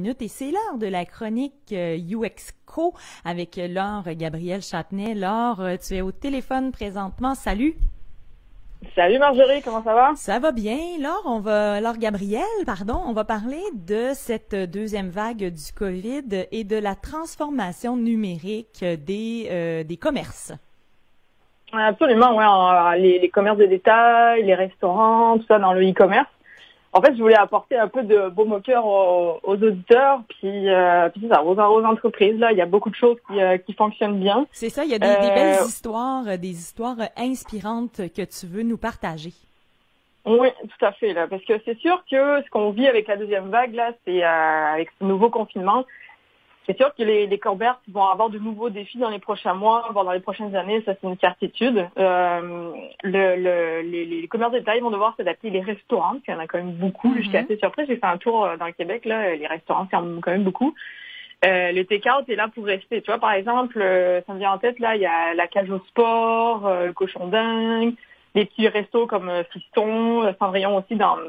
minutes et c'est l'heure de la chronique UXCO avec Laure Gabrielle Châtenay. Laure, tu es au téléphone présentement. Salut! Salut Marjorie, comment ça va? Ça va bien. Laure Gabrielle, on va parler de cette deuxième vague du COVID et de la transformation numérique des commerces. Absolument, ouais. Les commerces de détail, les restaurants, tout ça dans le e-commerce. En fait, je voulais apporter un peu de baume au cœur aux auditeurs, puis c'est ça, aux entreprises. Là, il y a beaucoup de choses qui fonctionnent bien. C'est ça, il y a des belles histoires, des histoires inspirantes que tu veux nous partager. Oui, tout à fait, là, parce que c'est sûr que ce qu'on vit avec la deuxième vague, là, c'est avec ce nouveau confinement. C'est sûr que les commerces vont avoir de nouveaux défis dans les prochains mois, voire dans les prochaines années, ça c'est une certitude. Les commerces de détail vont devoir s'adapter, les restaurants, parce qu'il y en a quand même beaucoup. Je suis assez surprise, j'ai fait un tour dans le Québec, là, les restaurants ferment quand même beaucoup. Le take-out est là pour rester. Tu vois, par exemple, ça me vient en tête, là, il y a la Cage au Sport, le Cochon Dingue, les petits restos comme Fiston, Cendrillon aussi dans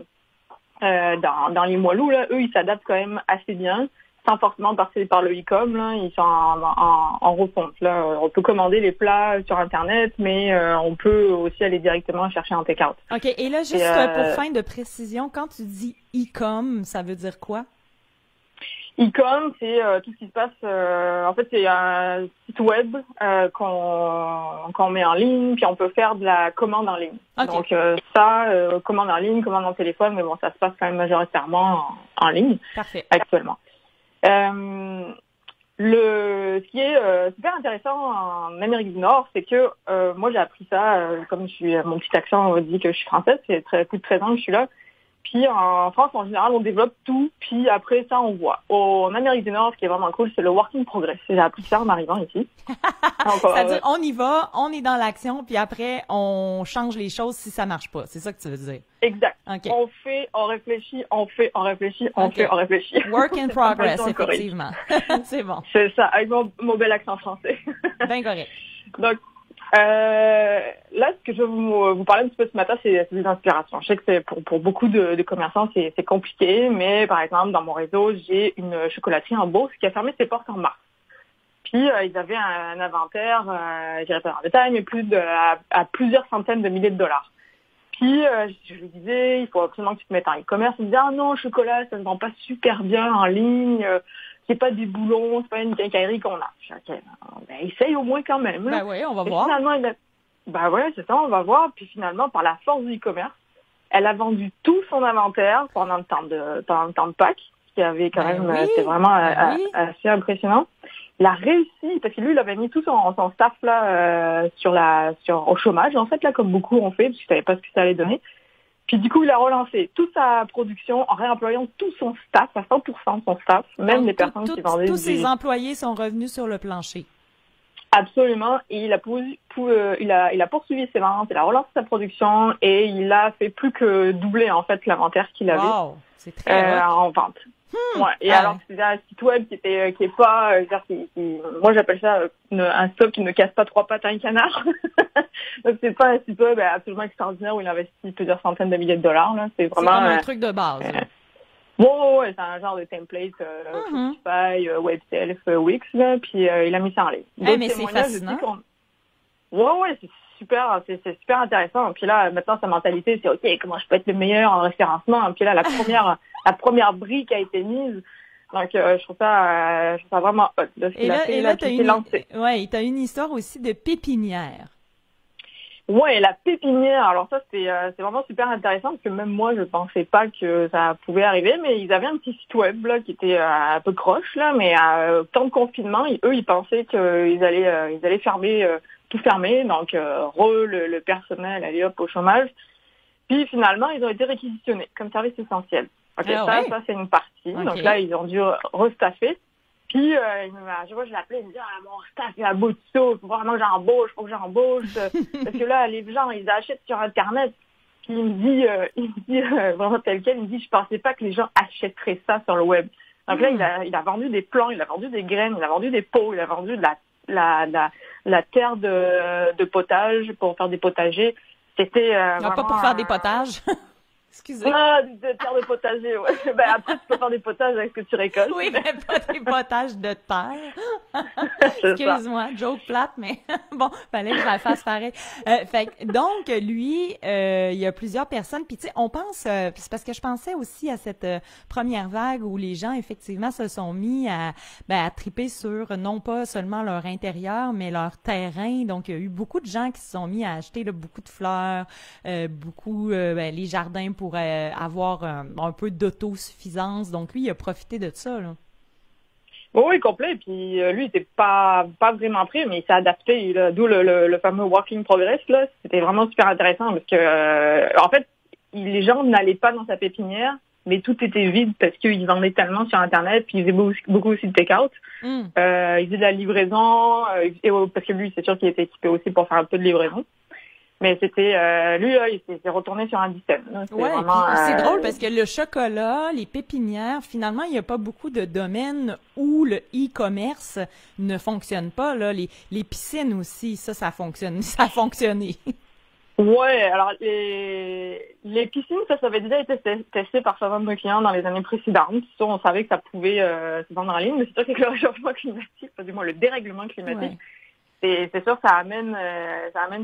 les Moilous, là, eux, ils s'adaptent quand même assez bien. Sans forcément passer par le e-com, là, ils sont en refonte. Là, on peut commander les plats sur Internet, mais on peut aussi aller directement chercher un take-out. OK. Et là, juste pour fin de précision, quand tu dis e-com, ça veut dire quoi? E-com, c'est tout ce qui se passe. En fait, c'est un site web qu'on met en ligne, puis on peut faire de la commande en ligne. Okay. Donc commande en ligne, commande en téléphone, mais bon, ça se passe quand même majoritairement en ligne. Parfait. Actuellement. Ce qui est super intéressant en Amérique du Nord, c'est que moi j'ai appris ça, comme mon petit accent dit que je suis française, c'est plus de 13 ans que je suis là. Puis en France, en général, on développe tout, puis après ça, on voit. En Amérique du Nord, ce qui est vraiment cool, c'est le work in progress. J'ai appris ça en arrivant ici. C'est-à-dire, on y va, on est dans l'action, puis après, on change les choses si ça marche pas. C'est ça que tu veux dire? Exact. Okay. On fait, on réfléchit, on fait, on réfléchit, on fait, on réfléchit. Work in progress, effectivement. C'est bon. C'est ça, avec mon bel accent français. Bien correct. Donc, là, ce que je veux vous parler un petit peu ce matin, c'est des inspirations. Je sais que c'est pour beaucoup de commerçants, c'est compliqué, mais par exemple, dans mon réseau, j'ai une chocolaterie en Beauce qui a fermé ses portes en mars. Puis, ils avaient un inventaire, je dirais pas dans le détail, mais à plusieurs centaines de milliers de dollars. Puis, je lui disais, il faut absolument que tu te mettes en e-commerce. Il me disait, ah non, le chocolat, ça ne vend pas super bien en ligne. C'est pas des boulons, c'est pas une quincaillerie qu'on a. Je dis, OK, ben, essaye au moins quand même. Ben oui, on va voir. Finalement, ben ouais, c'est ça, on va voir. Puis finalement, par la force du e-commerce, elle a vendu tout son inventaire pendant le temps de Pâques, qui avait quand même, c'était vraiment assez impressionnant. Il a réussi, parce que lui, il avait mis tout son staff là au chômage, en fait, là, comme beaucoup ont fait, parce qu'il savait pas ce que ça allait donner. Puis du coup, il a relancé toute sa production en réemployant tout son staff, à 100% de son staff, même les personnes qui vendaient. Tous ses employés sont revenus sur le plancher. Absolument. Et il a poursuivi ses ventes, il a relancé sa production et il a fait plus que doubler en fait l'inventaire qu'il avait. Wow, c'est très en vente. Ouais. Et alors c'était un site web qui est pas, moi j'appelle ça un stock qui ne casse pas trois pattes à un canard. Donc c'est pas un site web absolument extraordinaire où il investit plusieurs centaines de milliers de dollars. Là. C'est vraiment comme un truc de base. Ouais, c'est un genre de template Shopify, WebSelf, Wix, là, puis il a mis ça en ligne. Mais c'est fascinant. Ouais, c'est super intéressant. Puis là, maintenant, sa mentalité, c'est OK, comment je peux être le meilleur en référencement? Puis là, la première brique a été mise. Donc, je trouve ça vraiment hot. Là, ce qu'il a fait, là, t'as une histoire aussi de pépinière. Ouais, la pépinière. Alors ça, c'est vraiment super intéressant parce que même moi, je pensais pas que ça pouvait arriver, mais ils avaient un petit site web là qui était un peu croche là, mais au temps de confinement, ils pensaient qu'ils allaient fermer tout fermer, donc le personnel allait hop au chômage. Puis finalement, ils ont été réquisitionnés comme service essentiel. Ok, ça c'est une partie. Okay. Donc là, ils ont dû restaffer. Puis, je l'appelais, il me dit, mon staff, il a beau de ça, faut vraiment que j'embauche. Parce que là, les gens, ils achètent sur Internet. Puis il me dit, vraiment tel quel, il me dit, je pensais pas que les gens achèteraient ça sur le web. Donc là, il a vendu des plants, il a vendu des graines, il a vendu des pots, il a vendu de la terre de potage pour faire des potagers. C'était non, pas pour faire des potages. Excusez. Ah, des terres de potager, ouais. Ben, après, tu peux faire des potages avec ce que tu récoltes. Oui, mais pas des potages de terre. Excuse-moi, joke plate, mais bon, fallait que je la fasse pareil. Donc, lui, il y a plusieurs personnes, puis tu sais, on pense, c'est parce que je pensais aussi à cette première vague où les gens, effectivement, se sont mis à triper sur non pas seulement leur intérieur, mais leur terrain. Donc, il y a eu beaucoup de gens qui se sont mis à acheter là, beaucoup de fleurs, beaucoup les jardins pour avoir un peu d'autosuffisance. Donc, lui, il a profité de ça, là. Oui, complet. Puis lui, il était pas vraiment prêt, mais il s'est adapté. D'où le fameux Work in Progress, là. C'était vraiment super intéressant parce que, en fait, les gens n'allaient pas dans sa pépinière, mais tout était vide parce qu'ils vendaient tellement sur Internet, puis ils faisaient beaucoup aussi de take-out. Ils faisaient de la livraison, parce que lui, c'est sûr qu'il était équipé aussi pour faire un peu de livraison. Mais c'était lui là, il s'est retourné sur un système. Ouais, c'est drôle parce que le chocolat, les pépinières, finalement, il n'y a pas beaucoup de domaines où le e-commerce ne fonctionne pas là. Les piscines aussi, ça fonctionne, ça a fonctionné. Ouais, alors les piscines, ça avait déjà été testé par certains de nos clients dans les années précédentes. Ça, on savait que ça pouvait se vendre en ligne, mais c'est sûr qu'avec le réchauffement climatique, du moins le dérèglement climatique. Ouais. C'est sûr, ça amène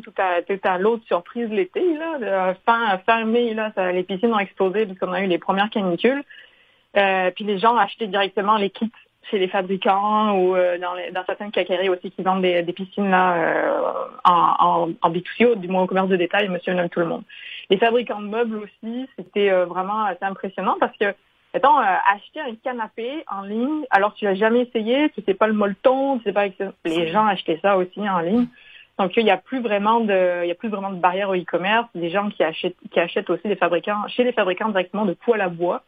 tout un lot de surprises l'été, là. Fin mai, là, les piscines ont explosé puisqu'on a eu les premières canicules. Puis les gens achetaient directement les kits chez les fabricants ou dans certaines quincailleries aussi qui vendent des piscines là en B2C, du moins au commerce de détail, monsieur nomme tout le monde. Les fabricants de meubles aussi, c'était vraiment assez impressionnant parce que mettons, acheter un canapé en ligne, alors tu l'as jamais essayé, tu sais pas le molleton, tu sais pas, les gens achetaient ça aussi en ligne. Donc, il y a plus vraiment de barrière au e-commerce. Des gens qui achètent aussi chez les fabricants directement de poêles à bois.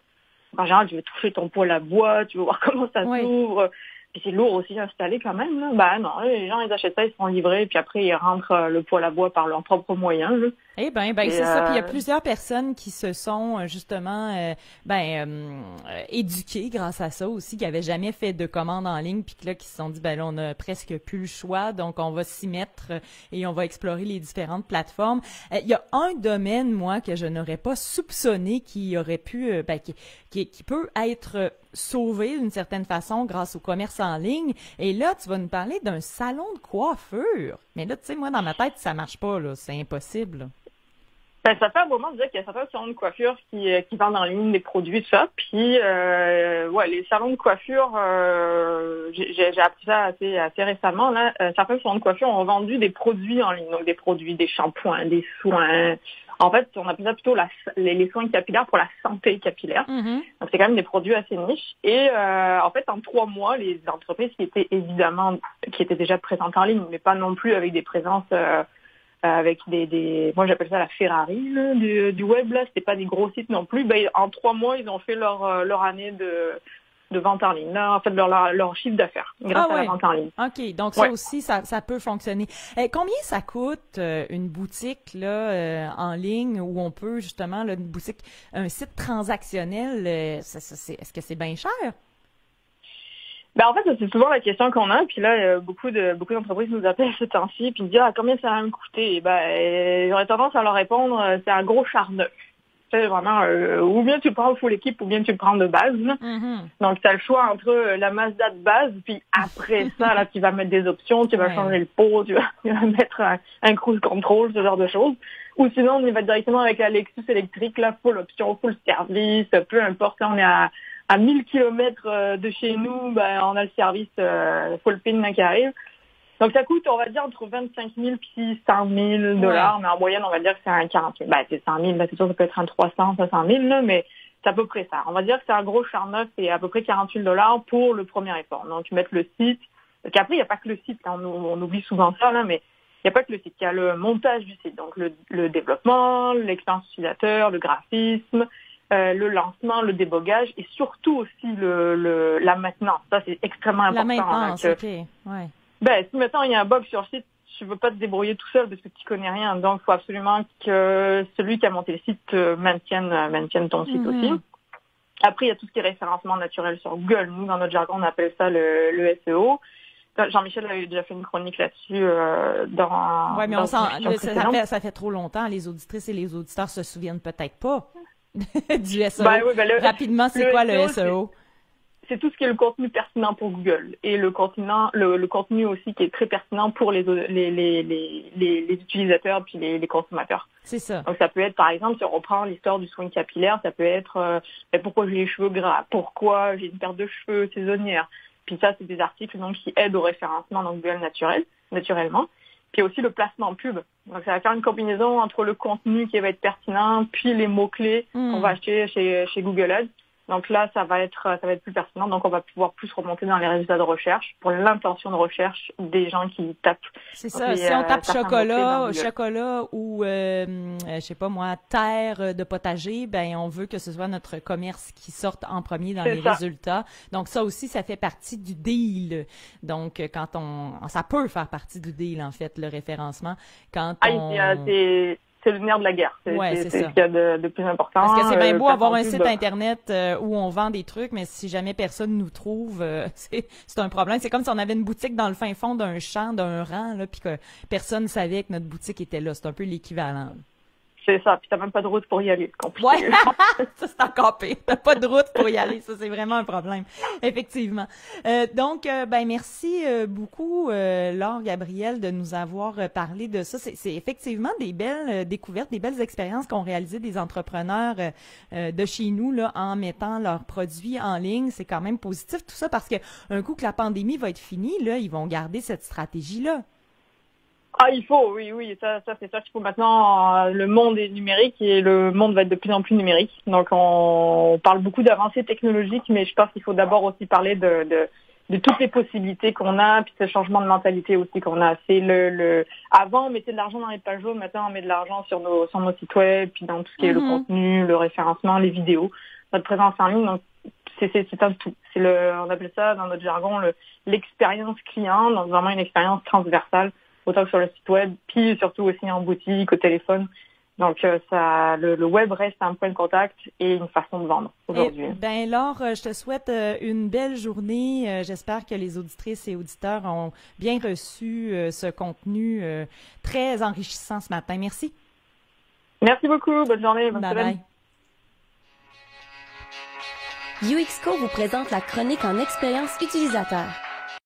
En général, tu veux toucher ton poêle à bois, tu veux voir comment ça s'ouvre. Puis c'est lourd aussi à installer quand même, là. Ben non, les gens, ils achètent ça, ils se font livrer, puis après, ils rentrent le poêle à bois par leurs propres moyens, là. Eh ben c'est ça. Puis il y a plusieurs personnes qui se sont justement éduquées grâce à ça aussi, qui avaient jamais fait de commande en ligne, puis là qui se sont dit là on a presque plus le choix, donc on va s'y mettre et on va explorer les différentes plateformes. Il y a un domaine moi que je n'aurais pas soupçonné qui aurait pu qui peut être sauvé d'une certaine façon grâce au commerce en ligne. Et là tu vas nous parler d'un salon de coiffure. Mais là tu sais moi dans ma tête ça marche pas là, c'est impossible. Là. Ben, ça fait un moment de dire qu'il y a certains salons de coiffure qui vendent en ligne des produits, tout ça. Puis, les salons de coiffure, j'ai appris ça assez récemment. Là, certains salons de coiffure ont vendu des produits en ligne, donc des produits, des shampoings, des soins. En fait, on appelle ça plutôt les soins capillaires pour la santé capillaire. Mm-hmm. Donc, c'est quand même des produits assez niches. Et en fait, en 3 mois, les entreprises qui étaient déjà présentes en ligne, mais pas non plus avec des présences avec moi j'appelle ça la Ferrari là, du web là, c'était pas des gros sites non plus. Ben en 3 mois ils ont fait leur année de vente en ligne, là, en fait leur chiffre d'affaires grâce à la vente en ligne. Ok, donc ça aussi ça peut fonctionner. Combien ça coûte une boutique là en ligne où on peut justement là, un site transactionnel, est-ce que c'est bien cher? Ben en fait, c'est souvent la question qu'on a. Puis là, beaucoup d'entreprises nous appellent ce temps-ci puis nous disent combien ça va me coûter. Ben j'aurais tendance à leur répondre c'est un gros char neuf. C'est vraiment ou bien tu le prends full équipe ou bien tu le prends de base. Mm-hmm. Donc tu as le choix entre la Mazda de base puis après ça là tu vas mettre des options, tu vas changer le pot, tu vas mettre un cruise control, ce genre de choses. Ou sinon on y va directement avec la Lexus électrique là, full option, full service, peu importe, on est à 1000 kilomètres de chez nous, ben, on a le service full pin qui arrive. Donc, ça coûte, on va dire, entre 25 000 puis 100 000 $. Mais en moyenne, on va dire que c'est un 40 000. Ben, c'est 100 000, ben, c'est sûr que ça peut être un 300, 500 000, là, mais c'est à peu près ça. On va dire que c'est un gros char neuf, c'est à peu près 48 $ pour le premier effort. Donc, mettre le site. Parce qu'après, il n'y a pas que le site, là, on oublie souvent ça, là, mais il n'y a pas que le site. Il y a le montage du site. Donc, le développement, l'expérience utilisateur, le graphisme, le lancement, le débogage et surtout aussi la maintenance. Ça, c'est extrêmement important. La maintenance, OK. Ouais. Ben, si maintenant il y a un bug sur le site, tu veux pas te débrouiller tout seul parce que tu connais rien. Donc, il faut absolument que celui qui a monté le site maintienne ton site aussi. Après, il y a tout ce qui est référencement naturel sur Google. Nous, dans notre jargon, on appelle ça le SEO. Jean-Michel avait déjà fait une chronique là-dessus Oui, mais ça fait trop longtemps. Les auditrices et les auditeurs se souviennent peut-être pas. du SEO. Oui, Rapidement, c'est quoi le SEO? C'est tout ce qui est le contenu pertinent pour Google et le contenu aussi qui est très pertinent pour les utilisateurs puis les consommateurs. C'est ça. Donc ça peut être, par exemple, si on reprend l'histoire du soin capillaire, ça peut être pourquoi j'ai les cheveux gras, pourquoi j'ai une perte de cheveux saisonnière. Puis ça, c'est des articles donc qui aident au référencement dans Google naturellement. Puis aussi le placement en pub. Donc ça va faire une combinaison entre le contenu qui va être pertinent puis les mots-clés qu'on va acheter chez Google Ads. Donc là, ça va être plus pertinent. Donc on va pouvoir plus remonter dans les résultats de recherche pour l'intention de recherche des gens qui tapent. C'est ça. Si on tape chocolat ou je sais pas moi, terre de potager, ben on veut que ce soit notre commerce qui sorte en premier dans les résultats. Donc ça aussi, ça fait partie du deal. Donc quand ça peut faire partie du deal en fait, le référencement. C'est le nerf de la guerre. C'est ce qu'il y a de plus important. Parce que c'est bien beau avoir un site Internet où on vend des trucs, mais si jamais personne nous trouve, c'est un problème. C'est comme si on avait une boutique dans le fin fond d'un champ, d'un rang, là, puis que personne ne savait que notre boutique était là. C'est un peu l'équivalent. C'est ça, puis t'as même pas de route pour y aller, c'est compliqué. Ouais, ça c'est encore pire. T'as pas de route pour y aller, ça c'est vraiment un problème, effectivement. Donc, merci beaucoup, Laure Gabriel, de nous avoir parlé de ça. C'est effectivement des belles découvertes, des belles expériences qu'ont réalisées des entrepreneurs de chez nous là, en mettant leurs produits en ligne. C'est quand même positif tout ça parce que un coup que la pandémie va être finie, là, ils vont garder cette stratégie-là. Ah, il faut, oui, ça c'est ça qu'il faut maintenant. Le monde est numérique et le monde va être de plus en plus numérique. Donc on parle beaucoup d'avancées technologiques, mais je pense qu'il faut d'abord aussi parler de toutes les possibilités qu'on a, puis ce changement de mentalité aussi qu'on a. C'est avant on mettait de l'argent dans les pages jaunes, maintenant on met de l'argent sur nos sites web, puis dans tout ce qui est le contenu, le référencement, les vidéos, notre présence en ligne. Donc c'est un tout. On appelle ça dans notre jargon l'expérience client, donc vraiment une expérience transversale. Autant que sur le site web, puis surtout aussi en boutique, au téléphone. Donc, le web reste un point de contact et une façon de vendre aujourd'hui. Laure, je te souhaite une belle journée. J'espère que les auditrices et auditeurs ont bien reçu ce contenu très enrichissant ce matin. Merci. Merci beaucoup. Bonne journée. Bonne semaine. UXCO vous présente la chronique en expérience utilisateur.